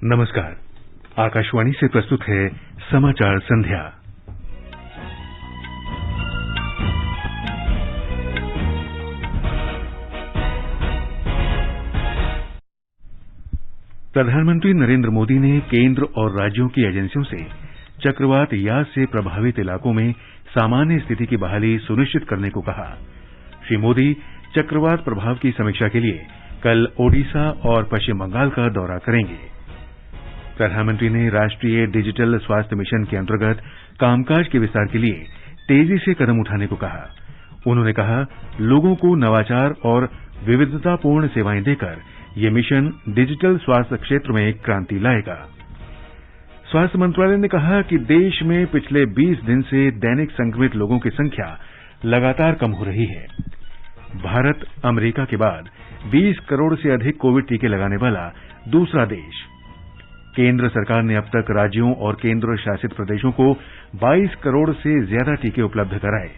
नमस्कार। आकाशवाणी से प्रस्तुत है समाचार संध्या। प्रधानमंत्री नरेंद्र मोदी ने केंद्र और राज्यों की एजेंसियों से चक्रवात यास से प्रभावित इलाकों में सामान्य स्थिति की बहाली सुनिश्चित करने को कहा। श्री मोदी चक्रवात प्रभाव की समीक्षा के लिए कल ओडिशा और पश्चिम बंगाल का दौरा करेंगे। प्रधानमंत्री ने राष्ट्रीय डिजिटल स्वास्थ्य मिशन के अंतर्गत कामकाज के विस्तार के लिए तेजी से कदम उठाने को कहा। उन्होंने कहा, लोगों को नवाचार और विविधतापूर्ण सेवाएं देकर ये मिशन डिजिटल स्वास्थ्य क्षेत्र में क्रांति लाएगा। स्वास्थ्य मंत्रालय ने कहा कि देश में पिछले 20 दिन से दैनिक संक्रमित लोगों की संख्या लगातार कम हो रही है। भारत अमेरिका के बाद 20 करोड़ से अधिक कोविड टीके लगाने वाला दूसरा देश। केंद्र सरकार ने अब तक राज्यों और केंद्र शासित प्रदेशों को 22 करोड़ से ज्यादा टीके उपलब्ध कराए।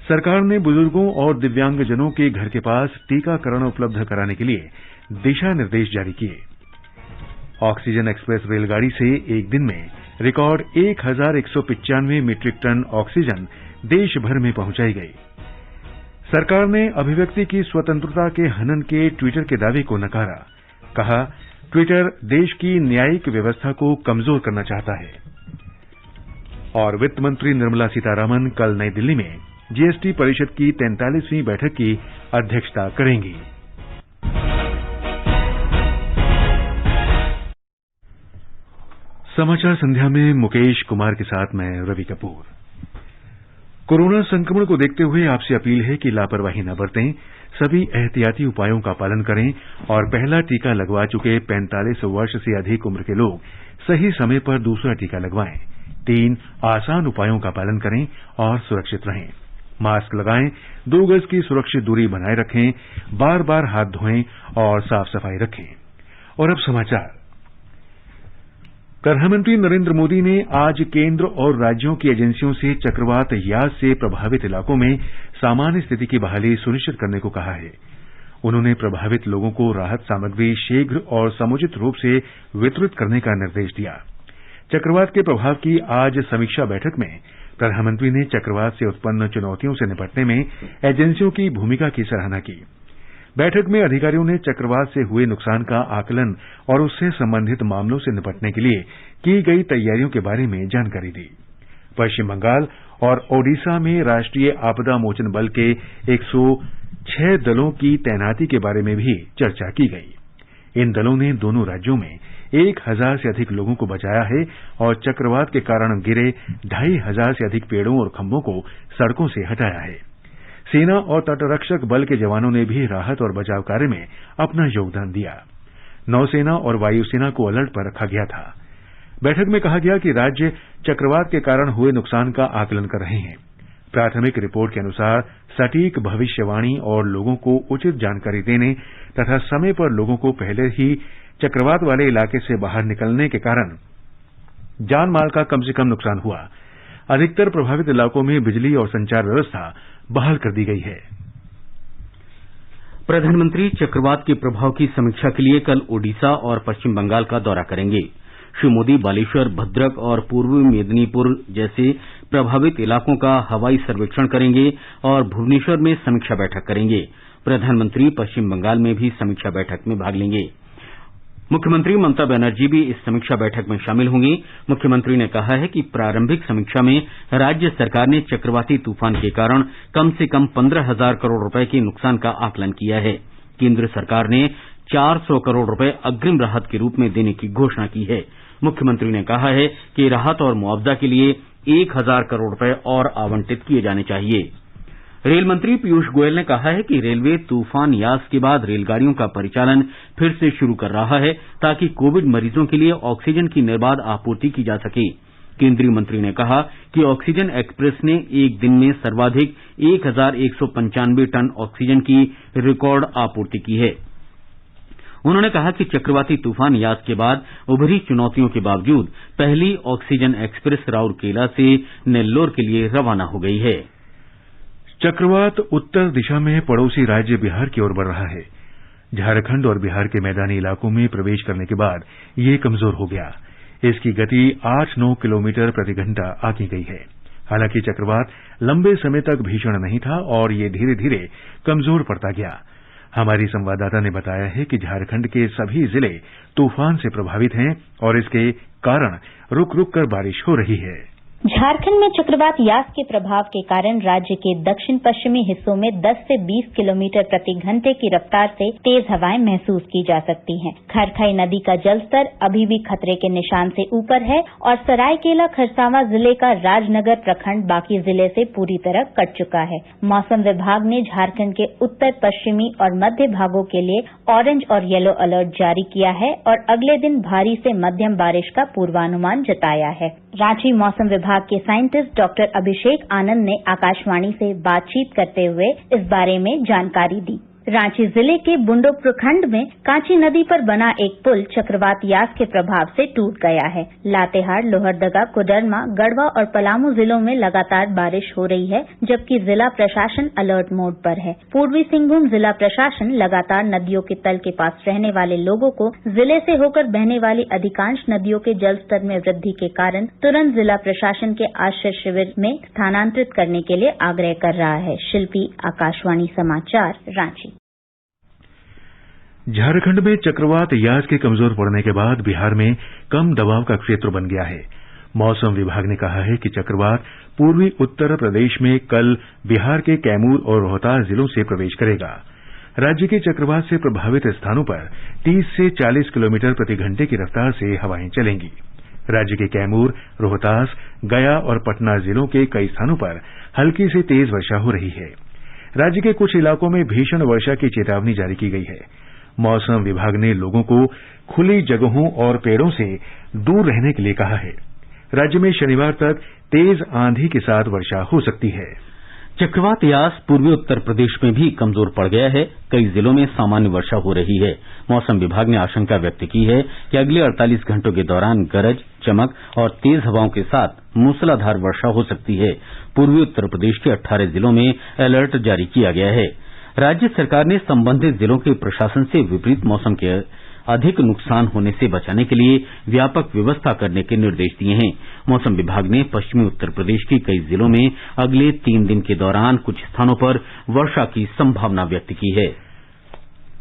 सरकार ने बुजुर्गों और दिव्यांगजनों के घर के पास टीकाकरण उपलब्ध कराने के लिए दिशा निर्देश जारी किए। ऑक्सीजन एक्सप्रेस रेलगाड़ी से एक दिन में रिकॉर्ड 1195 मीट्रिक टन ऑक्सीजन देश भर में पहुंचाई गई। सरकार ने अभिव्यक्ति की स्वतंत्रता के हनन के ट्विटर के दावे को नकारा। कहा, ट्विटर देश की न्यायिक व्यवस्था को कमजोर करना चाहता है। और वित्त मंत्री निर्मला सीतारामन कल नई दिल्ली में जीएसटी परिषद की 43वीं बैठक की अध्यक्षता करेंगी। समाचार संध्या में मुकेश कुमार के साथ मैं रवि कपूर। कोरोना संक्रमण को देखते हुए आपसे अपील है कि लापरवाही न बरतें, सभी एहतियाती उपायों का पालन करें और पहला टीका लगवा चुके 45 वर्ष से अधिक उम्र के लोग सही समय पर दूसरा टीका लगवाएं। 3 आसान उपायों का पालन करें और सुरक्षित रहें। मास्क लगाएं, 2 गज की सुरक्षित दूरी बनाए रखें, बार-बार हाथ धोएं और साफ सफाई रखें। और अब समाचार। प्रधानमंत्री नरेंद्र मोदी ने आज केंद्र और राज्यों की एजेंसियों से चक्रवात यास से प्रभावित इलाकों में सामान्य स्थिति की बहाली सुनिश्चित करने को कहा है। उन्होंने प्रभावित लोगों को राहत सामग्री शीघ्र और समुचित रूप से वितरित करने का निर्देश दिया। चक्रवात के प्रभाव की आज समीक्षा बैठक में प्रधानमंत्री ने चक्रवात से उत्पन्न चुनौतियों से निपटने में एजेंसियों की भूमिका की सराहना की। बैठक में अधिकारियों ने चक्रवात से हुए नुकसान का आकलन और उससे संबंधित मामलों से निपटने के लिए की गई तैयारियों के बारे में जानकारी दी। पश्चिम बंगाल और ओडिशा में राष्ट्रीय आपदा मोचन बल के 106 दलों की तैनाती के बारे में भी चर्चा की गई। इन दलों ने दोनों राज्यों में 1000 से अधिक लोगों को बचाया है और चक्रवात के कारण गिरे 2500 से अधिक पेड़ों और खंभों को सड़कों से हटाया है। सेना और तटरक्षक बल के जवानों ने भी राहत और बचाव कार्य में अपना योगदान दिया। नौसेना और वायुसेना को अलर्ट पर रखा गया था। बैठक में कहा गया कि राज्य चक्रवात के कारण हुए नुकसान का आकलन कर रहे हैं। प्राथमिक रिपोर्ट के अनुसार सटीक भविष्यवाणी और लोगों को उचित जानकारी देने तथा समय पर लोगों को पहले ही चक्रवात वाले इलाके से बाहर निकलने के कारण जान माल का कम से कम नुकसान हुआ। अधिकतर प्रभावित इलाकों में बिजली और संचार व्यवस्था बहाल कर दी गई है। प्रधानमंत्री चक्रवात के प्रभाव की समीक्षा के लिए कल ओडिशा और पश्चिम बंगाल का दौरा करेंगे। श्री मोदी बालेश्वर, भद्रक और पूर्वी मेदिनीपुर जैसे प्रभावित इलाकों का हवाई सर्वेक्षण करेंगे और भुवनेश्वर में समीक्षा बैठक करेंगे। प्रधानमंत्री पश्चिम बंगाल में भी समीक्षा बैठक में भाग लेंगे। मुख्यमंत्री ममता बनर्जी भी इस समीक्षा बैठक में शामिल होंगी। मुख्यमंत्री ने कहा है कि प्रारंभिक समीक्षा में राज्य सरकार ने चक्रवाती तूफान के कारण कम से कम 15,000 करोड़ रुपए के नुकसान का आकलन किया है। केंद्र सरकार ने 400 करोड़ रुपए अग्रिम राहत के रूप में देने की घोषणा की है। मुख्यमंत्री ने कहा है कि राहत और मुआवजा के लिए 1000 करोड़ रुपए और आवंटित किए जाने चाहिए। रेल मंत्री पीयूष गोयल ने कहा है कि रेलवे तूफान यास के बाद रेलगाड़ियों का परिचालन फिर से शुरू कर रहा है ताकि कोविड मरीजों के लिए ऑक्सीजन की निर्बाध आपूर्ति की जा सके। केंद्रीय मंत्री ने कहा कि ऑक्सीजन एक्सप्रेस ने एक दिन में सर्वाधिक 1195 टन ऑक्सीजन की रिकॉर्ड आपूर्ति की है। उन्होंने कहा कि चक्रवाती तूफान यास के बाद उभरी चुनौतियों के बावजूद पहली ऑक्सीजन एक्सप्रेस राउरकेला से नेल्लोर के लिए रवाना हो गई है। चक्रवात उत्तर दिशा में पड़ोसी राज्य बिहार की ओर बढ़ रहा है। झारखंड और बिहार के मैदानी इलाकों में प्रवेश करने के बाद ये कमजोर हो गया। इसकी गति 8-9 किलोमीटर प्रति घंटा आंकी गई है। हालांकि चक्रवात लंबे समय तक भीषण नहीं था और ये धीरे धीरे कमजोर पड़ता गया। हमारी संवाददाता ने बताया है कि झारखंड के सभी जिले तूफान से प्रभावित हैं और इसके कारण रुक रुक कर बारिश हो रही है। झारखंड में चक्रवात यास के प्रभाव के कारण राज्य के दक्षिण पश्चिमी हिस्सों में 10 से 20 किलोमीटर प्रति घंटे की रफ्तार से तेज हवाएं महसूस की जा सकती हैं। खरखई नदी का जलस्तर अभी भी खतरे के निशान से ऊपर है और सरायकेला खरसावां जिले का राजनगर प्रखंड बाकी जिले से पूरी तरह कट चुका है। मौसम विभाग ने झारखंड के उत्तर पश्चिमी और मध्य भागों के लिए ऑरेंज और येलो अलर्ट जारी किया है और अगले दिन भारी से मध्यम बारिश का पूर्वानुमान जताया है। रांची मौसम विभाग के साइंटिस्ट डॉक्टर अभिषेक आनंद ने आकाशवाणी से बातचीत करते हुए इस बारे में जानकारी दी। रांची जिले के बुंडो प्रखंड में कांची नदी पर बना एक पुल चक्रवात यास के प्रभाव से टूट गया है। लातेहार, लोहरदगा, कोडरमा, गढ़वा और पलामू जिलों में लगातार बारिश हो रही है, जबकि जिला प्रशासन अलर्ट मोड पर है। पूर्वी सिंहभूम जिला प्रशासन लगातार नदियों के तल के पास रहने वाले लोगों को जिले से होकर बहने वाली अधिकांश नदियों के जलस्तर में वृद्धि के कारण तुरंत जिला प्रशासन के आश्रय शिविर में स्थानांतरित करने के लिए आग्रह कर रहा है। शिल्पी, आकाशवाणी समाचार, रांची। झारखंड में चक्रवात यास के कमजोर पड़ने के बाद बिहार में कम दबाव का क्षेत्र बन गया है। मौसम विभाग ने कहा है कि चक्रवात पूर्वी उत्तर प्रदेश में कल बिहार के कैमूर और रोहतास जिलों से प्रवेश करेगा। राज्य के चक्रवात से प्रभावित स्थानों पर 30 से 40 किलोमीटर प्रति घंटे की रफ्तार से हवाएं चलेंगी। राज्य के कैमूर, रोहतास, गया और पटना जिलों के कई स्थानों पर हल्की से तेज वर्षा हो रही है। राज्य के कुछ इलाकों में भीषण वर्षा की चेतावनी जारी की गई है। मौसम विभाग ने लोगों को खुली जगहों और पेड़ों से दूर रहने के लिए कहा है। राज्य में शनिवार तक तेज आंधी के साथ वर्षा हो सकती है। चक्रवात यास पूर्वी उत्तर प्रदेश में भी कमजोर पड़ गया है। कई जिलों में सामान्य वर्षा हो रही है। मौसम विभाग ने आशंका व्यक्त की है कि अगले 48 घंटों के दौरान गरज, चमक और तेज हवाओं के साथ मूसलाधार वर्षा हो सकती है। पूर्वी उत्तर प्रदेश के 18 जिलों में अलर्ट जारी किया गया है। राज्य सरकार ने संबंधित जिलों के प्रशासन से विपरीत मौसम के अधिक नुकसान होने से बचाने के लिए व्यापक व्यवस्था करने के निर्देश दिए हैं। मौसम विभाग ने पश्चिमी उत्तर प्रदेश के कई जिलों में अगले 3 दिन के दौरान कुछ स्थानों पर वर्षा की संभावना व्यक्त की है।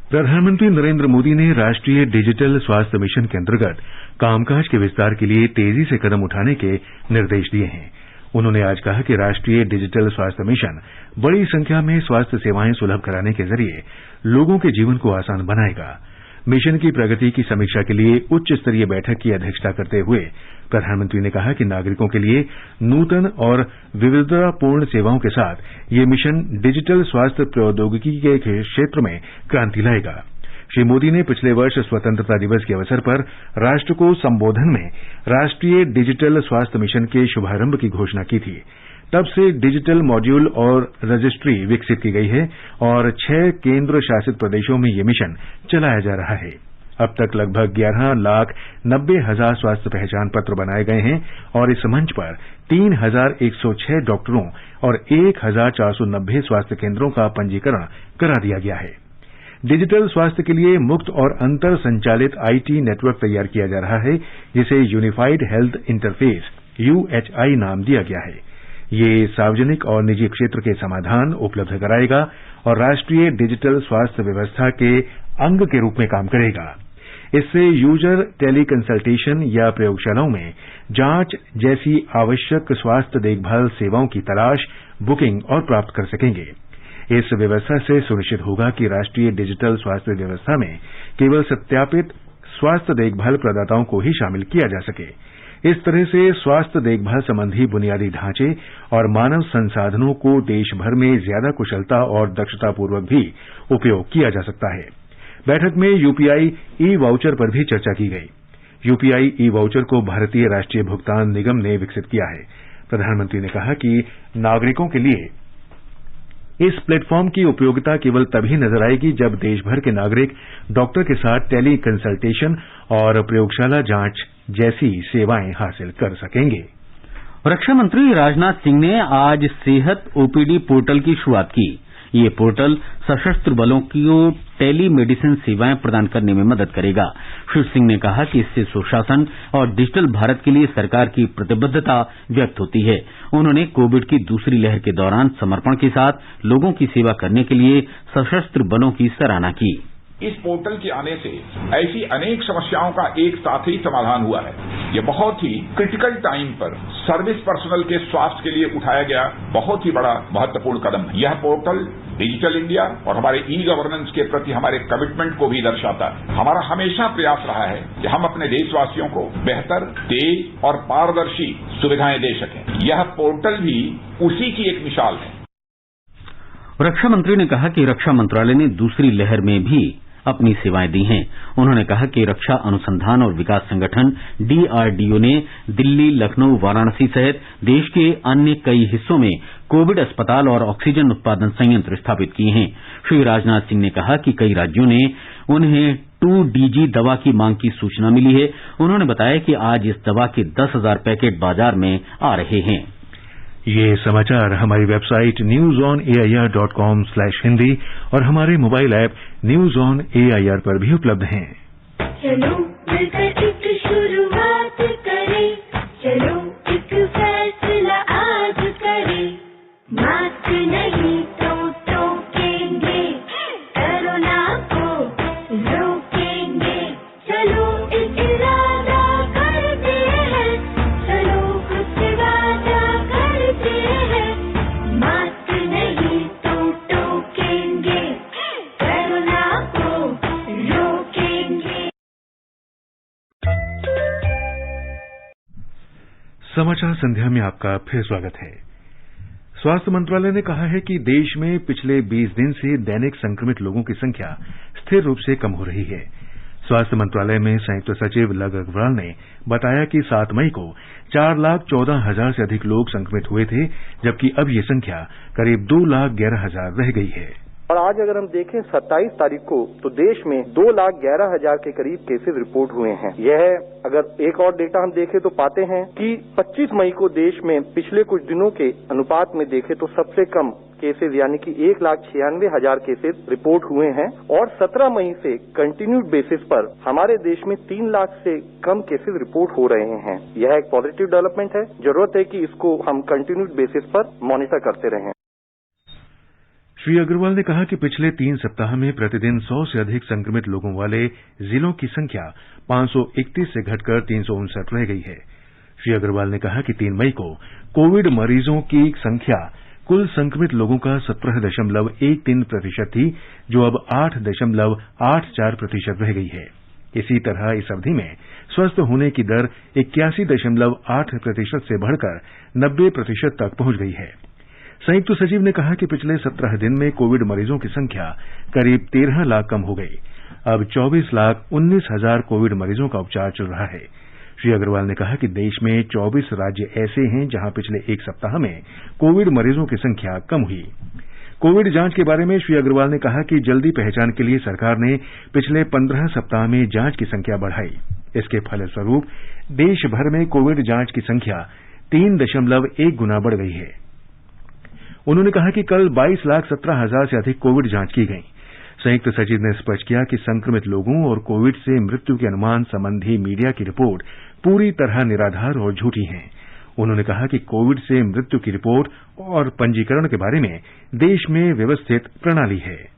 प्रधानमंत्री नरेंद्र मोदी ने राष्ट्रीय डिजिटल स्वास्थ्य मिशन के अंतर्गत कामकाज के विस्तार के लिए तेजी से कदम उठाने के निर्देश दिए हैं। उन्होंने आज कहा कि राष्ट्रीय डिजिटल स्वास्थ्य मिशन बड़ी संख्या में स्वास्थ्य सेवाएं सुलभ कराने के जरिए लोगों के जीवन को आसान बनाएगा। मिशन की प्रगति की समीक्षा के लिए उच्च स्तरीय बैठक की अध्यक्षता करते हुए प्रधानमंत्री ने कहा कि नागरिकों के लिए नूतन और विविधतापूर्ण सेवाओं के साथ ये मिशन डिजिटल स्वास्थ्य प्रौद्योगिकी के क्षेत्र में क्रांति लाएगा। श्री मोदी ने पिछले वर्ष स्वतंत्रता दिवस के अवसर पर राष्ट्र को संबोधन में राष्ट्रीय डिजिटल स्वास्थ्य मिशन के शुभारंभ की घोषणा की थी। तब से डिजिटल मॉड्यूल और रजिस्ट्री विकसित की गई है और 6 केंद्र शासित प्रदेशों में ये मिशन चलाया जा रहा है। अब तक लगभग 11,90,000 स्वास्थ्य पहचान पत्र बनाए गए हैं और इस मंच पर 3,106 डॉक्टरों और 1,490 स्वास्थ्य केंद्रों का पंजीकरण करा दिया गया है। डिजिटल स्वास्थ्य के लिए मुक्त और अंतर संचालित आईटी नेटवर्क तैयार किया जा रहा है, जिसे यूनिफाइड हेल्थ इंटरफेस UHI नाम दिया गया है। ये सार्वजनिक और निजी क्षेत्र के समाधान उपलब्ध कराएगा और राष्ट्रीय डिजिटल स्वास्थ्य व्यवस्था के अंग के रूप में काम करेगा। इससे यूजर टेली कंसल्टेशन या प्रयोगशालाओं में जांच जैसी आवश्यक स्वास्थ्य देखभाल सेवाओं की तलाश, बुकिंग और प्राप्त कर सकेंगे। इस व्यवस्था से सुनिश्चित होगा कि राष्ट्रीय डिजिटल स्वास्थ्य व्यवस्था में केवल सत्यापित स्वास्थ्य देखभाल प्रदाताओं को ही शामिल किया जा सके। इस तरह से स्वास्थ्य देखभाल संबंधी बुनियादी ढांचे और मानव संसाधनों को देश भर में ज्यादा कुशलता और दक्षतापूर्वक भी उपयोग किया जा सकता है। बैठक में यूपीआई ई-वाउचर पर भी चर्चा की गई। यूपीआई ई-वाउचर को भारतीय राष्ट्रीय भुगतान निगम ने विकसित किया है। प्रधानमंत्री ने कहा कि नागरिकों के लिए इस प्लेटफॉर्म की उपयोगिता केवल तभी नजर आएगी जब देशभर के नागरिक डॉक्टर के साथ टेली कंसल्टेशन और प्रयोगशाला जांच जैसी सेवाएं हासिल कर सकेंगे। रक्षा मंत्री राजनाथ सिंह ने आज सेहत ओपीडी पोर्टल की शुरुआत की। ये पोर्टल सशस्त्र बलों को टेली मेडिसिन सेवाएं प्रदान करने में मदद करेगा। श्री सिंह ने कहा कि इससे सुशासन और डिजिटल भारत के लिए सरकार की प्रतिबद्धता व्यक्त होती है। उन्होंने कोविड की दूसरी लहर के दौरान समर्पण के साथ लोगों की सेवा करने के लिए सशस्त्र बलों की सराहना की। इस पोर्टल के आने से ऐसी अनेक समस्याओं का एक साथ ही समाधान हुआ है। ये बहुत ही क्रिटिकल टाइम पर सर्विस पर्सनल के स्वास्थ्य के लिए उठाया गया बहुत ही बड़ा महत्वपूर्ण कदम है। यह पोर्टल डिजिटल इंडिया और हमारे ई गवर्नेंस के प्रति हमारे कमिटमेंट को भी दर्शाता है। हमारा हमेशा प्रयास रहा है कि हम अपने देशवासियों को बेहतर, तेज और पारदर्शी सुविधाएं दे सकें। यह पोर्टल भी उसी की एक मिसाल है। रक्षा मंत्री ने कहा कि रक्षा मंत्रालय ने दूसरी लहर में भी अपनी सेवाएं दी हैं। उन्होंने कहा कि रक्षा अनुसंधान और विकास संगठन DRDO ने दिल्ली, लखनऊ, वाराणसी सहित देश के अन्य कई हिस्सों में कोविड अस्पताल और ऑक्सीजन उत्पादन संयंत्र स्थापित किए हैं। श्री राजनाथ सिंह ने कहा कि कई राज्यों ने उन्हें 2DG दवा की मांग की सूचना मिली है। उन्होंने बताया कि आज इस दवा के 10,000 पैकेट बाजार में आ रहे हैं। ये समाचार हमारी वेबसाइट newsonair.com/hindi और हमारे mobile app news on AIR पर भी उपलब्ध हैं। चलो मिलकर एक शुरुआत करें, चलो एक फैसला आज करें, मास्क नहीं तो टोकेंगे, कोरोना को रोकेंगे, चलो एक इरादा करते हैं, चलो कुछ वादा करते हैं, मास्क नहीं तो टोकेंगे, कोरोना को रोकेंगे। समाचार संध्या में आपका फिर स्वागत है। स्वास्थ्य मंत्रालय ने कहा है कि देश में पिछले 20 दिन से दैनिक संक्रमित लोगों की संख्या स्थिर रूप से कम हो रही है। स्वास्थ्य मंत्रालय में संयुक्त सचिव लव अग्रवाल ने बताया कि 7 मई को 4,14,000 से अधिक लोग संक्रमित हुए थे, जबकि अब ये संख्या करीब 2,11,000 रह गई है। और आज अगर हम देखें 27 तारीख को तो देश में 2,11,000 के करीब केसेस रिपोर्ट हुए हैं। यह अगर एक और डेटा हम देखें तो पाते हैं कि 25 मई को देश में पिछले कुछ दिनों के अनुपात में देखें तो सबसे कम केसेस यानी कि 1,96,000 केसेस रिपोर्ट हुए हैं और 17 मई से कंटिन्यूड बेसिस पर हमारे देश में 3 लाख से कम केसेस रिपोर्ट हो रहे हैं। यह एक पॉजिटिव डेवलपमेंट है। जरूरत है कि इसको हम कंटिन्यूड बेसिस पर मॉनिटर करते रहें। श्री अग्रवाल ने कहा कि पिछले 3 सप्ताह में प्रतिदिन 100 से अधिक संक्रमित लोगों वाले जिलों की संख्या 531 से घटकर 359 रह गई है। श्री अग्रवाल ने कहा कि 3 मई को कोविड मरीजों की संख्या कुल संक्रमित लोगों का 17.13% थी, जो अब 8.84% रह गई है। इसी तरह इस अवधि में स्वस्थ होने की दर 81.8% से बढ़कर 90% तक पहुंच गई है। संयुक्त सचिव ने कहा कि पिछले 17 दिन में कोविड मरीजों की संख्या करीब 13 लाख कम हो गई। अब 24,19,000 कोविड मरीजों का उपचार चल रहा है। श्री अग्रवाल ने कहा कि देश में 24 राज्य ऐसे हैं जहां पिछले 1 सप्ताह में कोविड मरीजों की संख्या कम हुई। कोविड जांच के बारे में श्री अग्रवाल ने कहा कि जल्दी पहचान के लिए सरकार ने पिछले 15 सप्ताह में जांच की संख्या बढ़ाई। इसके फलस्वरूप देश भर में कोविड जांच की संख्या 3.1 गुना बढ़ गई है। उन्होंने कहा कि कल 22,17,000 से अधिक कोविड जांच की गई। संयुक्त सचिव ने स्पष्ट किया कि संक्रमित लोगों और कोविड से मृत्यु के अनुमान संबंधी मीडिया की रिपोर्ट पूरी तरह निराधार और झूठी है। उन्होंने कहा कि कोविड से मृत्यु की रिपोर्ट और पंजीकरण के बारे में देश में व्यवस्थित प्रणाली है।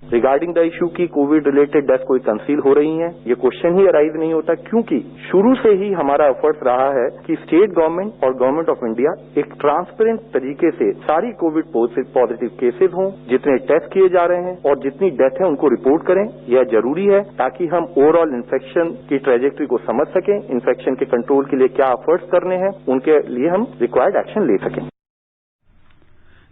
रिगार्डिंग द इश्यू की कोविड रिलेटेड डेथ कोई कंसील हो रही है, ये क्वेश्चन ही अराइज नहीं होता, क्योंकि शुरू से ही हमारा एफर्ट्स रहा है कि स्टेट गवर्नमेंट और गवर्नमेंट ऑफ इंडिया एक ट्रांसपेरेंट तरीके से सारी कोविड पॉजिटिव केसेस हों, जितने टेस्ट किए जा रहे हैं और जितनी डेथ है उनको रिपोर्ट करें। यह जरूरी है ताकि हम ओवरऑल इन्फेक्शन की ट्रेजेक्ट्री को समझ सकें, इन्फेक्शन के कंट्रोल के लिए क्या एफर्ट्स करने हैं, उनके लिए हम रिक्वायर्ड एक्शन ले सकें।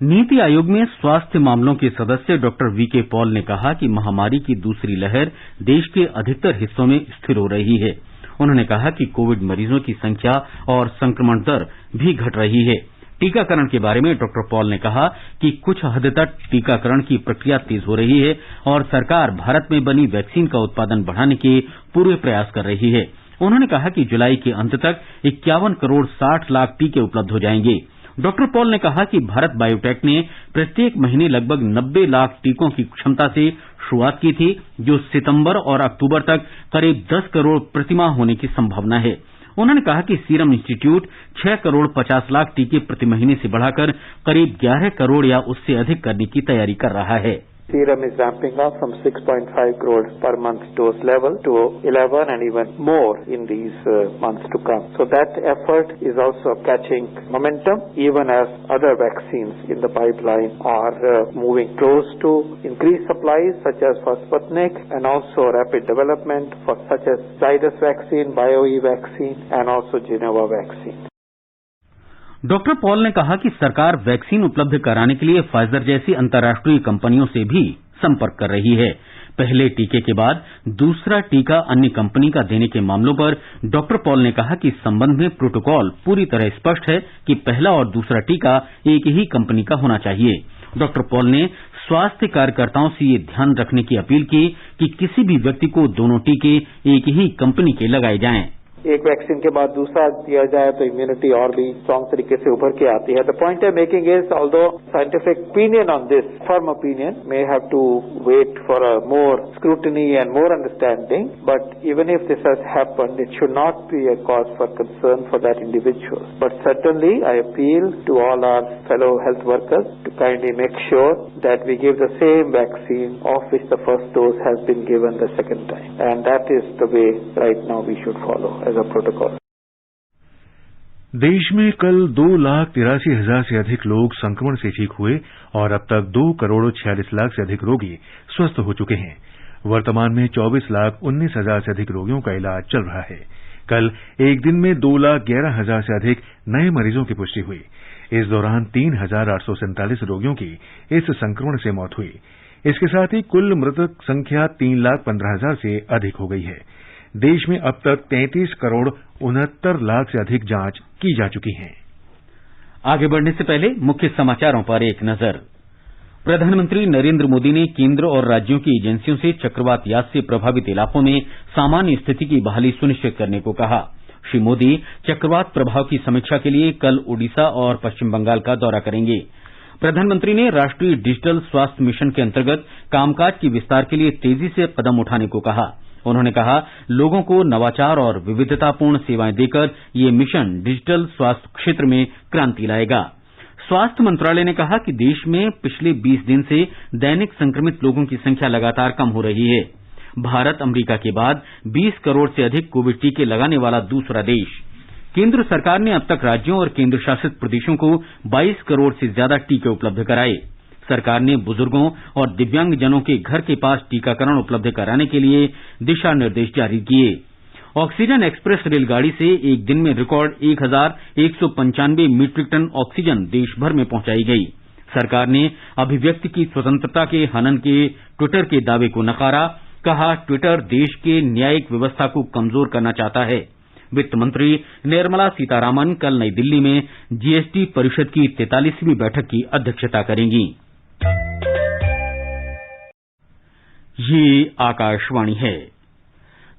नीति आयोग में स्वास्थ्य मामलों के सदस्य डॉक्टर वीके पॉल ने कहा कि महामारी की दूसरी लहर देश के अधिकतर हिस्सों में स्थिर हो रही है। उन्होंने कहा कि कोविड मरीजों की संख्या और संक्रमण दर भी घट रही है। टीकाकरण के बारे में डॉक्टर पॉल ने कहा कि कुछ हद तक टीकाकरण की प्रक्रिया तेज हो रही है और सरकार भारत में बनी वैक्सीन का उत्पादन बढ़ाने के पूरे प्रयास कर रही है। उन्होंने कहा कि जुलाई के अंत तक 51 करोड़ 60 लाख टीके उपलब्ध हो जाएंगे। डॉक्टर पॉल ने कहा कि भारत बायोटेक ने प्रत्येक महीने लगभग 90 लाख टीकों की क्षमता से शुरुआत की थी, जो सितंबर और अक्टूबर तक करीब 10 करोड़ प्रतिमाह होने की संभावना है। उन्होंने कहा कि सीरम इंस्टीट्यूट 6 करोड़ 50 लाख टीके प्रति महीने से बढ़ाकर करीब 11 करोड़ या उससे अधिक करने की तैयारी कर रहा है। Serum is ramping up from 6.5 crore per month dose level to 11 and even more in these months to come. So that effort is also catching momentum, even as other vaccines in the pipeline are moving close to increased supplies such as for Sputnik, and also rapid development for such as Zydus vaccine, BioE vaccine and also Genova vaccine. Doctor Paul ने कहा कि सरकार vaccine उपलब्ध कराने के लिए Pfizer जैसी अंतर्राष्ट्रीय कंपनियों से भी संपर्क कर रही है। पहले टीके के बाद दूसरा टीका अन्य कंपनी का देने के मामलों पर डॉक्टर पॉल ने कहा कि इस संबंध में प्रोटोकॉल पूरी तरह स्पष्ट है कि पहला और दूसरा टीका एक ही कंपनी का होना चाहिए। डॉक्टर पॉल ने स्वास्थ्य कार्यकर्ताओं से ये ध्यान रखने की अपील की कि किसी भी व्यक्ति को दोनों टीके एक ही कंपनी के लगाए जाएं। एक वैक्सीन के बाद दूसरा दिया जाए तो इम्यूनिटी और भी स्ट्रांग तरीके से उभर के आती है। The point I am making is although scientific opinion on this firm opinion may have to wait for a more scrutiny and more understanding, but even if this has happened it should not be a cause for concern for that individual, but certainly I appeal to all our fellow health workers to kindly make sure that we give the same vaccine of which the first dose has been given the second time, and that is the way right now we should follow as a protocol. देश में कल 2,83,000 से अधिक लोग संक्रमण से ठीक हुए और अब तक 2 करोड़ 46 लाख से अधिक रोगी स्वस्थ हो चुके हैं। वर्तमान में 24,19,000 से अधिक रोगियों का इलाज चल रहा है। कल एक दिन में 2,11,000 से अधिक नए मरीजों की पुष्टि हुई। इस दौरान 3,847 रोगियों की इस संक्रमण से मौत हुई। इसके साथ ही कुल मृतक संख्या 3,15,000 से अधिक हो गई है। देश में अब तक 33 करोड़ 69 लाख से अधिक जांच की जा चुकी हैं। आगे बढ़ने से पहले मुख्य समाचारों पर एक नजर। प्रधानमंत्री नरेंद्र मोदी ने केंद्र और राज्यों की एजेंसियों से चक्रवात यास से प्रभावित इलाकों में सामान्य स्थिति की बहाली सुनिश्चित करने को कहा। श्री मोदी चक्रवात प्रभाव की समीक्षा के लिए कल ओडिशा और पश्चिम बंगाल का दौरा करेंगे। प्रधानमंत्री ने राष्ट्रीय डिजिटल स्वास्थ्य मिशन के अंतर्गत कामकाज के विस्तार के लिए तेजी से कदम उठाने को कहा। उन्होंने कहा, लोगों को नवाचार और विविधतापूर्ण सेवाएं देकर ये मिशन डिजिटल स्वास्थ्य क्षेत्र में क्रांति लाएगा। स्वास्थ्य मंत्रालय ने कहा कि देश में पिछले 20 दिन से दैनिक संक्रमित लोगों की संख्या लगातार कम हो रही है। भारत अमेरिका के बाद 20 करोड़ से अधिक कोविड टीके लगाने वाला दूसरा देश। केंद्र सरकार ने अब तक राज्यों और केंद्र शासित प्रदेशों को 22 करोड़ से ज्यादा टीके उपलब्ध कराए। सरकार ने बुजुर्गों और दिव्यांगजनों के घर के पास टीकाकरण उपलब्ध कराने के लिए दिशा निर्देश जारी किए। ऑक्सीजन एक्सप्रेस रेलगाड़ी से एक दिन में रिकॉर्ड 1,195 मीट्रिक टन ऑक्सीजन देश भर में पहुंचाई गई। सरकार ने अभिव्यक्ति की स्वतंत्रता के हनन के ट्विटर के दावे को नकारा। कहा, ट्विटर देश के न्यायिक व्यवस्था को कमजोर करना चाहता है। वित्त मंत्री निर्मला सीतारामन कल नई दिल्ली में जीएसटी परिषद की 43वीं बैठक की अध्यक्षता करेंगी। ये आकाशवाणी है।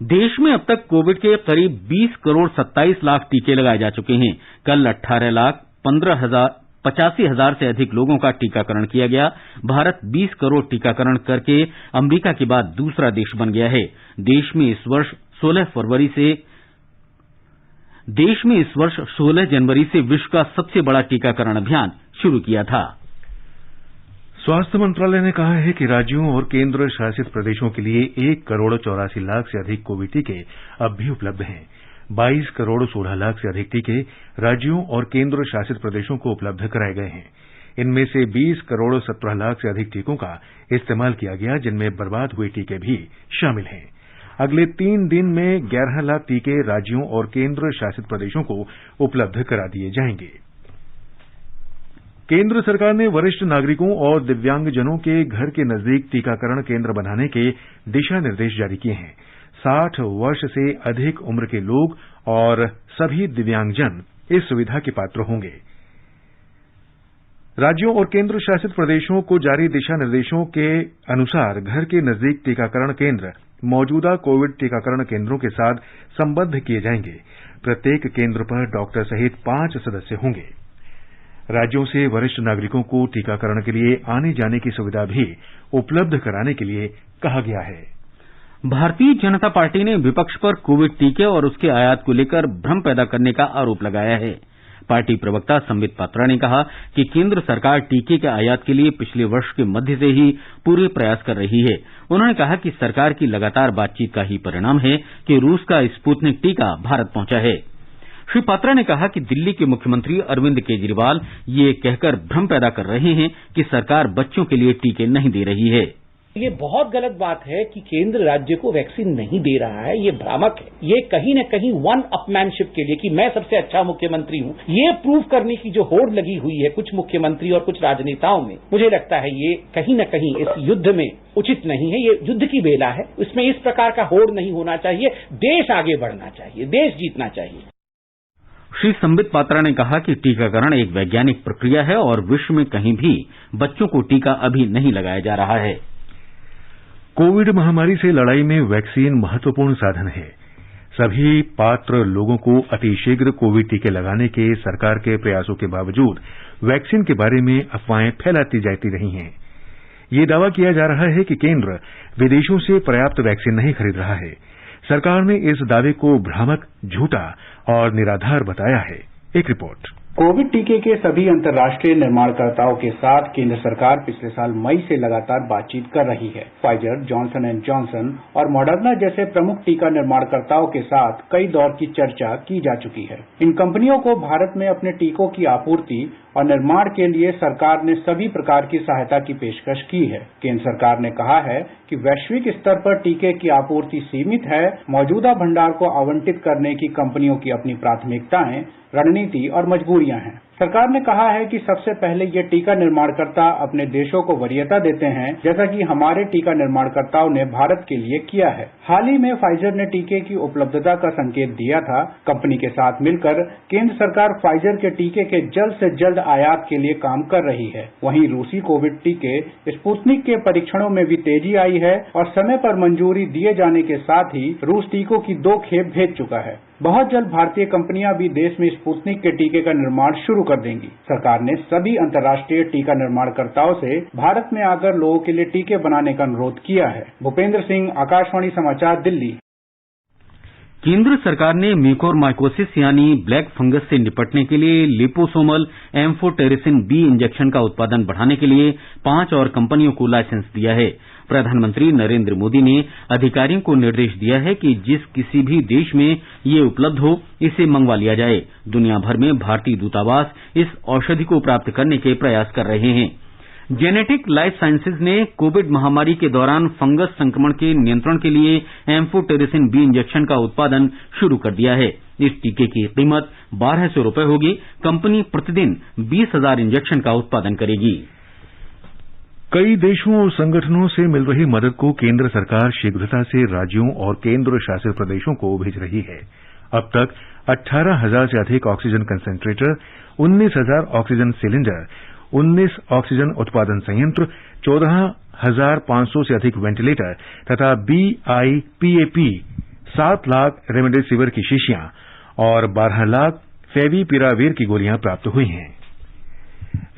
देश में अब तक कोविड के करीब 20 करोड़ 27 लाख टीके लगाए जा चुके हैं। कल 18,85,000 से अधिक लोगों का टीकाकरण किया गया। भारत 20 करोड़ टीकाकरण करके अमेरिका के बाद दूसरा देश बन गया है। देश में इस वर्ष 16 जनवरी से विश्व का सबसे बड़ा टीकाकरण अभियान शुरू किया था। स्वास्थ्य मंत्रालय ने कहा है कि राज्यों और केंद्र शासित प्रदेशों के लिए 1 करोड़ 84 लाख से अधिक कोविड टीके अब भी उपलब्ध हैं। 22 करोड़ 16 लाख से अधिक टीके राज्यों और केंद्र शासित प्रदेशों को उपलब्ध कराए गए हैं। इनमें से 20 करोड़ 17 लाख से अधिक टीकों का इस्तेमाल किया गया, जिनमें बर्बाद हुए टीके भी शामिल हैं। अगले 3 दिन में 11 लाख टीके राज्यों और केंद्र शासित प्रदेशों को उपलब्ध करा दिए जाएंगे। केंद्र सरकार ने वरिष्ठ नागरिकों और दिव्यांगजनों के घर के नजदीक टीकाकरण केंद्र बनाने के दिशा निर्देश जारी किए हैं। 60 वर्ष से अधिक उम्र के लोग और सभी दिव्यांगजन इस सुविधा के पात्र होंगे। राज्यों और केंद्र शासित प्रदेशों को जारी दिशा निर्देशों के अनुसार घर के नजदीक टीकाकरण केंद्र मौजूदा कोविड टीकाकरण केंद्रों के साथ संबद्ध किए जाएंगे। प्रत्येक केंद्र पर डॉक्टर सहित 5 सदस्य होंगे। राज्यों से वरिष्ठ नागरिकों को टीकाकरण के लिए आने जाने की सुविधा भी उपलब्ध कराने के लिए कहा गया है। भारतीय जनता पार्टी ने विपक्ष पर कोविड टीके और उसके आयात को लेकर भ्रम पैदा करने का आरोप लगाया है। पार्टी प्रवक्ता संबित पात्रा ने कहा कि केंद्र सरकार टीके के आयात के लिए पिछले वर्ष के मध्य से ही पूरे प्रयास कर रही है। उन्होंने कहा कि सरकार की लगातार बातचीत का ही परिणाम है कि रूस का स्पुतनिक टीका भारत पहुंचा है। श्री पात्रा ने कहा कि दिल्ली के मुख्यमंत्री अरविंद केजरीवाल ये कहकर भ्रम पैदा कर रहे हैं कि सरकार बच्चों के लिए टीके नहीं दे रही है। ये बहुत गलत बात है कि केंद्र राज्य को वैक्सीन नहीं दे रहा है। ये भ्रामक है। ये कहीं न कहीं वन अपमैनशिप के लिए कि मैं सबसे अच्छा मुख्यमंत्री हूं, ये प्रूव करने की जो होड़ लगी हुई है कुछ मुख्यमंत्री और कुछ राजनेताओं में, मुझे लगता है ये कहीं न कहीं इस युद्ध में उचित नहीं है। ये युद्ध की बेला है, इसमें इस प्रकार का होड़ नहीं होना चाहिए। देश आगे बढ़ना चाहिए, देश जीतना चाहिए। श्री संबित पात्रा ने कहा कि टीकाकरण एक वैज्ञानिक प्रक्रिया है और विश्व में कहीं भी बच्चों को टीका अभी नहीं लगाया जा रहा है। कोविड महामारी से लड़ाई में वैक्सीन महत्वपूर्ण साधन है। सभी पात्र लोगों को अतिशीघ्र कोविड टीके लगाने के सरकार के प्रयासों के बावजूद वैक्सीन के बारे में अफवाहें फैलाती जाती रही हैं। ये दावा किया जा रहा है कि केंद्र विदेशों से पर्याप्त वैक्सीन नहीं खरीद रहा है। सरकार ने इस दावे को भ्रामक, झूठा और निराधार बताया है। एक रिपोर्ट। कोविड टीके के सभी अंतर्राष्ट्रीय निर्माणकर्ताओं के साथ केंद्र सरकार पिछले साल मई से लगातार बातचीत कर रही है। फाइजर, जॉनसन एंड जॉनसन और मॉडर्ना जैसे प्रमुख टीका निर्माणकर्ताओं के साथ कई दौर की चर्चा की जा चुकी है। इन कंपनियों को भारत में अपने टीकों की आपूर्ति और निर्माण के लिए सरकार ने सभी प्रकार की सहायता की पेशकश की है। केंद्र सरकार ने कहा है कि वैश्विक स्तर पर टीके की आपूर्ति सीमित है। मौजूदा भंडार को आवंटित करने की कंपनियों की अपनी प्राथमिकताएं, रणनीति और मजबूरियां हैं। सरकार ने कहा है कि सबसे पहले ये टीका निर्माणकर्ता अपने देशों को वरीयता देते हैं, जैसा कि हमारे टीका निर्माणकर्ताओं ने भारत के लिए किया है। हाल ही में फाइजर ने टीके की उपलब्धता का संकेत दिया था। कंपनी के साथ मिलकर केंद्र सरकार फाइजर के टीके के जल्द से जल्द आयात के लिए काम कर रही है। वहीं रूसी कोविड टीके स्पुतनिक के परीक्षणों में भी तेजी आई है और समय पर मंजूरी दिए जाने के साथ ही रूस टीकों की 2 खेप भेज चुका है। बहुत जल्द भारतीय कंपनियां भी देश में स्पुतनिक के टीके का निर्माण शुरू कर देंगी। सरकार ने सभी अंतर्राष्ट्रीय टीका निर्माणकर्ताओं से भारत में आकर लोगों के लिए टीके बनाने का अनुरोध किया है। भूपेंद्र सिंह, आकाशवाणी समाचार, दिल्ली। केंद्र सरकार ने म्यूकोरमाइकोसिस यानी ब्लैक फंगस से निपटने के लिए लिपोसोमल एम्फोटेरिसिन बी इंजेक्शन का उत्पादन बढ़ाने के लिए 5 और कंपनियों को लाइसेंस दिया है। प्रधानमंत्री नरेंद्र मोदी ने अधिकारियों को निर्देश दिया है कि जिस किसी भी देश में ये उपलब्ध हो, इसे मंगवा लिया जाए। दुनिया भर में भारतीय दूतावास इस औषधि को प्राप्त करने के प्रयास कर रहे हैं। जेनेटिक लाइफ साइंसेज ने कोविड महामारी के दौरान फंगस संक्रमण के नियंत्रण के लिए एम्फोटेरिसिन बी इंजेक्शन का उत्पादन शुरू कर दिया है। इस टीके की कीमत 1200 रुपए होगी। कंपनी प्रतिदिन 20,000 इंजेक्शन का उत्पादन करेगी। कई देशों और संगठनों से मिल रही मदद को केंद्र सरकार शीघ्रता से राज्यों और केंद्र शासित प्रदेशों को भेज रही है। अब तक 18,000 से अधिक oxygen concentrator, 19,000 oxygen cylinder, 19 oxygen उत्पादन संयंत्र, 14,500 से अधिक वेंटिलेटर तथा BIPAP, 7 लाख रेमडेसिविर की शीशियां और 12 लाख फेविपिराविर की गोलियां प्राप्त हुई हैं।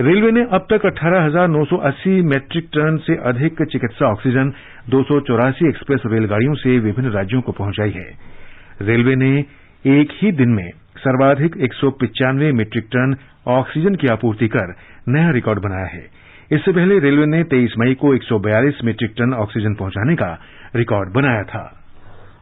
रेलवे ने अब तक 18,980 मैट्रिक टन से अधिक चिकित्सा ऑक्सीजन 284 एक्सप्रेस रेलगाड़ियों से विभिन्न राज्यों को पहुंचाई है। रेलवे ने एक ही दिन में सर्वाधिक 195 मीट्रिक टन ऑक्सीजन की आपूर्ति कर नया रिकॉर्ड बनाया है। इससे पहले रेलवे ने 23 मई को 142 मीट्रिक टन ऑक्सीजन पहुंचाने का रिकॉर्ड बनाया था।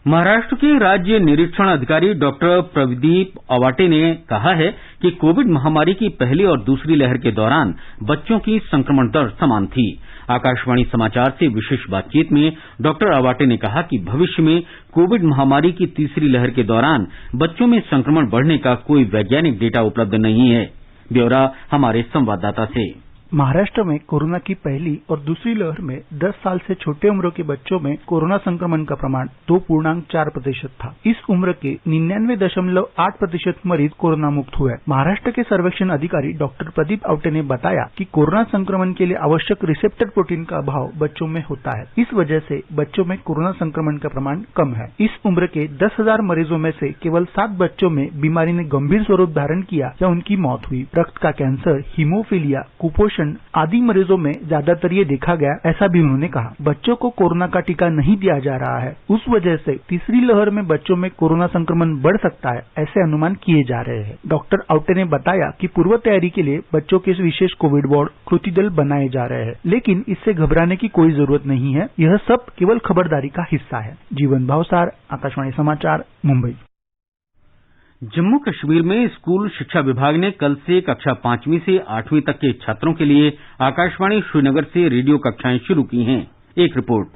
महाराष्ट्र के राज्य निरीक्षण अधिकारी डॉक्टर प्रदीप अवाटे ने कहा है कि कोविड महामारी की पहली और दूसरी लहर के दौरान बच्चों की संक्रमण दर समान थी। आकाशवाणी समाचार से विशेष बातचीत में डॉक्टर अवाटे ने कहा कि भविष्य में कोविड महामारी की तीसरी लहर के दौरान बच्चों में संक्रमण बढ़ने का कोई वैज्ञानिक डेटा उपलब्ध नहीं है। ब्यौरा हमारे संवाददाता से। महाराष्ट्र में कोरोना की पहली और दूसरी लहर में 10 साल से छोटे उम्र के बच्चों में कोरोना संक्रमण का प्रमाण 2.4% था। इस उम्र के 99.8% मरीज कोरोना मुक्त हुए। महाराष्ट्र के सर्वेक्षण अधिकारी डॉक्टर प्रदीप आवटे ने बताया कि कोरोना संक्रमण के लिए आवश्यक रिसेप्टर प्रोटीन का अभाव बच्चों में होता है। इस वजह से बच्चों में कोरोना संक्रमण का प्रमाण कम है। इस उम्र के 10,000 मरीजों में से केवल 7 बच्चों में बीमारी ने गंभीर स्वरूप धारण किया या उनकी मौत हुई। रक्त का कैंसर, हीमोफीलिया, कुपोषण आदि मरीजों में ज्यादातर ये देखा गया, ऐसा भी उन्होंने कहा। बच्चों को कोरोना का टीका नहीं दिया जा रहा है, उस वजह से तीसरी लहर में बच्चों में कोरोना संक्रमण बढ़ सकता है, ऐसे अनुमान किए जा रहे हैं। डॉक्टर आवटे ने बताया कि पूर्व तैयारी के लिए बच्चों के विशेष कोविड वार्ड, कृति दल बनाए जा रहे हैं, लेकिन इससे घबराने की कोई जरूरत नहीं है। यह सब केवल खबरदारी का हिस्सा है। जीवन भावसार, आकाशवाणी समाचार, मुंबई। जम्मू कश्मीर में स्कूल शिक्षा विभाग ने कल से कक्षा 5वीं से 8वीं तक के छात्रों के लिए आकाशवाणी श्रीनगर से रेडियो कक्षाएं शुरू की हैं। एक रिपोर्ट।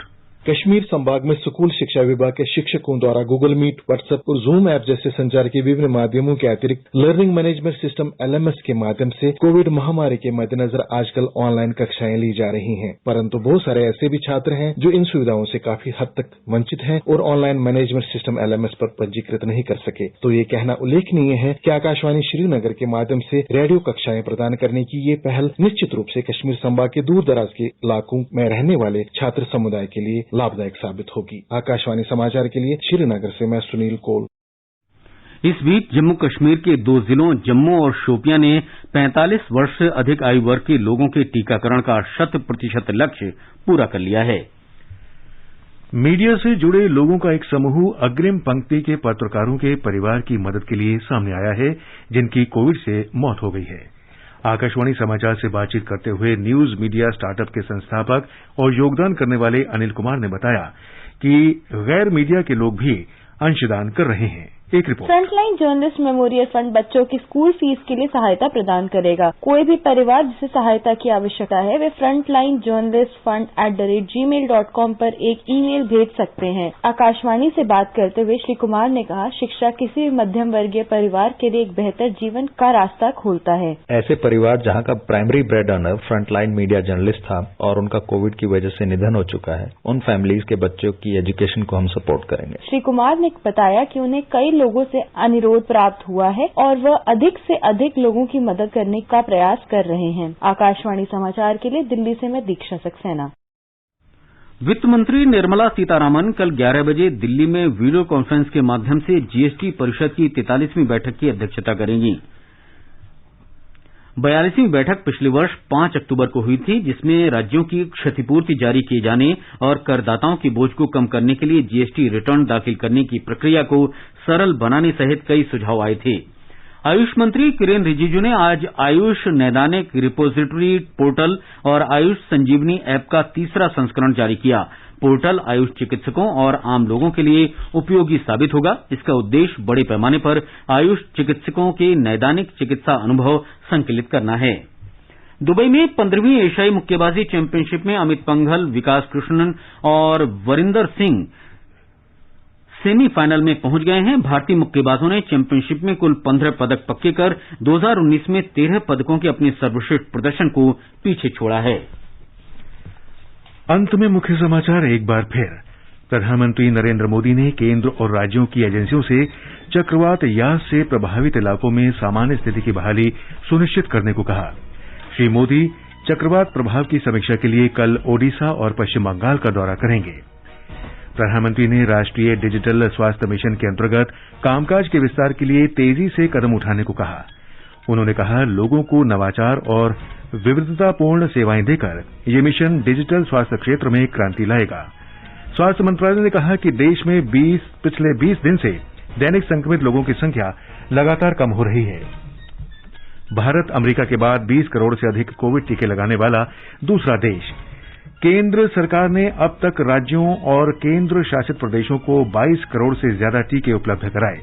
कश्मीर संभाग में स्कूल शिक्षा विभाग के शिक्षकों द्वारा गूगल मीट, व्हाट्सएप और जूम ऐप जैसे संचार के विभिन्न माध्यमों के अतिरिक्त लर्निंग मैनेजमेंट सिस्टम LMS के माध्यम से कोविड महामारी के मद्देनजर आजकल ऑनलाइन कक्षाएं ली जा रही हैं। परंतु बहुत सारे ऐसे भी छात्र हैं जो इन सुविधाओं से काफी हद तक वंचित हैं और ऑनलाइन मैनेजमेंट सिस्टम LMS पर पंजीकृत नहीं कर सके। तो ये कहना उल्लेखनीय है कि आकाशवाणी श्रीनगर के माध्यम से रेडियो कक्षाएं प्रदान करने की ये पहल निश्चित रूप से कश्मीर संभाग के दूर दराज के इलाकों में रहने वाले छात्र समुदाय के लिए लाभदायक साबित होगी। आकाशवाणी समाचार के लिए श्रीनगर से मैं सुनील कोल। इस बीच जम्मू कश्मीर के 2 जिलों जम्मू और शोपियां ने 45 वर्ष से अधिक आयु वर्ग के लोगों के टीकाकरण का 100% लक्ष्य पूरा कर लिया है। मीडिया से जुड़े लोगों का एक समूह अग्रिम पंक्ति के पत्रकारों के परिवार की मदद के लिए सामने आया है, जिनकी कोविड से मौत हो गई है। आकाशवाणी समाचार से बातचीत करते हुए न्यूज मीडिया स्टार्टअप के संस्थापक और योगदान करने वाले अनिल कुमार ने बताया कि गैर मीडिया के लोग भी अंशदान कर रहे हैं। एक report. Frontline journalist memorial fund बच्चों की स्कूल फीस के लिए सहायता प्रदान करेगा। कोई भी परिवार जिसे सहायता की आवश्यकता है वे frontlinejournalistfund@gmail.com पर एक ईमेल भेज सकते हैं। आकाशवाणी से बात करते हुए श्री कुमार ने कहा, शिक्षा किसी भी मध्यम वर्गीय परिवार के लिए एक बेहतर जीवन का रास्ता खोलता है। ऐसे परिवार जहां का primary bread earner frontline media journalist था और उनका कोविड की वजह से निधन हो चुका है, उन फैमिलीज के बच्चों की एजुकेशन को हम सपोर्ट करेंगे। श्री कुमार ने बताया कि उन्हें कई लोगों से अनुरोध प्राप्त हुआ है और वह अधिक से अधिक लोगों की मदद करने का प्रयास कर रहे हैं। आकाशवाणी समाचार के लिए दिल्ली से मैं दीक्षा सक्सेना। वित्त मंत्री निर्मला सीतारामन कल 11 बजे दिल्ली में वीडियो कॉन्फ्रेंस के माध्यम से जीएसटी परिषद की 43वीं बैठक की अध्यक्षता करेंगी। 42वीं बैठक पिछले वर्ष 5 अक्टूबर को हुई थी, जिसमें राज्यों की क्षतिपूर्ति जारी किए जाने और करदाताओं की बोझ को कम करने के लिए जीएसटी रिटर्न दाखिल करने की प्रक्रिया को सरल बनाने सहित कई सुझाव आए थे। आयुष मंत्री किरेन रिजिजू ने आज आयुष नैदानिक रिपोजिटरी पोर्टल और आयुष संजीवनी ऐप का 3रा संस्करण जारी किया। पोर्टल आयुष चिकित्सकों और आम लोगों के लिए उपयोगी साबित होगा। इसका उद्देश्य बड़े पैमाने पर आयुष चिकित्सकों के नैदानिक चिकित्सा अनुभव संकलित करना है। दुबई में 15वीं एशियाई मुक्केबाजी चैंपियनशिप में अमित पंघल, विकास कृष्णन और वरिंदर सिंह सेमीफाइनल में पहुंच गए हैं। भारतीय मुक्केबाजों ने चैंपियनशिप में कुल 15 पदक पक्के कर 2019 में 13 पदकों के अपने सर्वश्रेष्ठ प्रदर्शन को पीछे छोड़ा है। अंत में मुख्य समाचार एक बार फिर। प्रधानमंत्री नरेंद्र मोदी ने केंद्र और राज्यों की एजेंसियों से चक्रवात यास से प्रभावित इलाकों में सामान्य स्थिति की बहाली सुनिश्चित करने को कहा। श्री मोदी चक्रवात प्रभाव की समीक्षा के लिए कल ओडिशा और पश्चिम बंगाल का दौरा करेंगे। प्रधानमंत्री ने राष्ट्रीय डिजिटल स्वास्थ्य मिशन के अंतर्गत कामकाज के विस्तार के लिए तेजी से कदम उठाने को कहा। उन्होंने कहा, लोगों को नवाचार और विविधतापूर्ण सेवाएं देकर ये मिशन डिजिटल स्वास्थ्य क्षेत्र में क्रांति लाएगा। स्वास्थ्य मंत्रालय ने कहा कि देश में पिछले 20 दिन से दैनिक संक्रमित लोगों की संख्या लगातार कम हो रही है। भारत अमेरिका के बाद 20 करोड़ से अधिक कोविड टीके लगाने वाला दूसरा देश। केंद्र सरकार ने अब तक राज्यों और केंद्र शासित प्रदेशों को 22 करोड़ से ज्यादा टीके उपलब्ध कराए।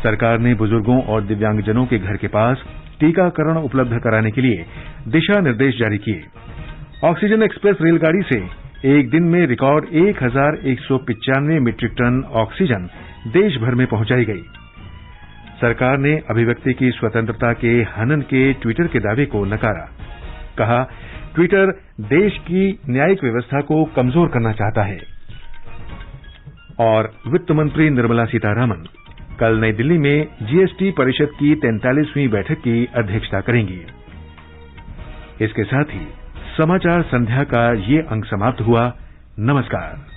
सरकार ने बुजुर्गों और दिव्यांगजनों के घर के पास टीकाकरण उपलब्ध कराने के लिए दिशा निर्देश जारी किए। ऑक्सीजन एक्सप्रेस रेलगाड़ी से एक दिन में रिकॉर्ड 1195 मीट्रिक टन ऑक्सीजन देश भर में पहुंचाई गई। सरकार ने अभिव्यक्ति की स्वतंत्रता के हनन के ट्विटर के दावे को नकारा। कहा, ट्विटर देश की न्यायिक व्यवस्था को कमजोर करना चाहता है। और वित्त मंत्री निर्मला सीतारामन कल नई दिल्ली में जीएसटी परिषद की 43वीं बैठक की अध्यक्षता करेंगी। इसके साथ ही समाचार संध्या का ये अंक समाप्त हुआ। नमस्कार।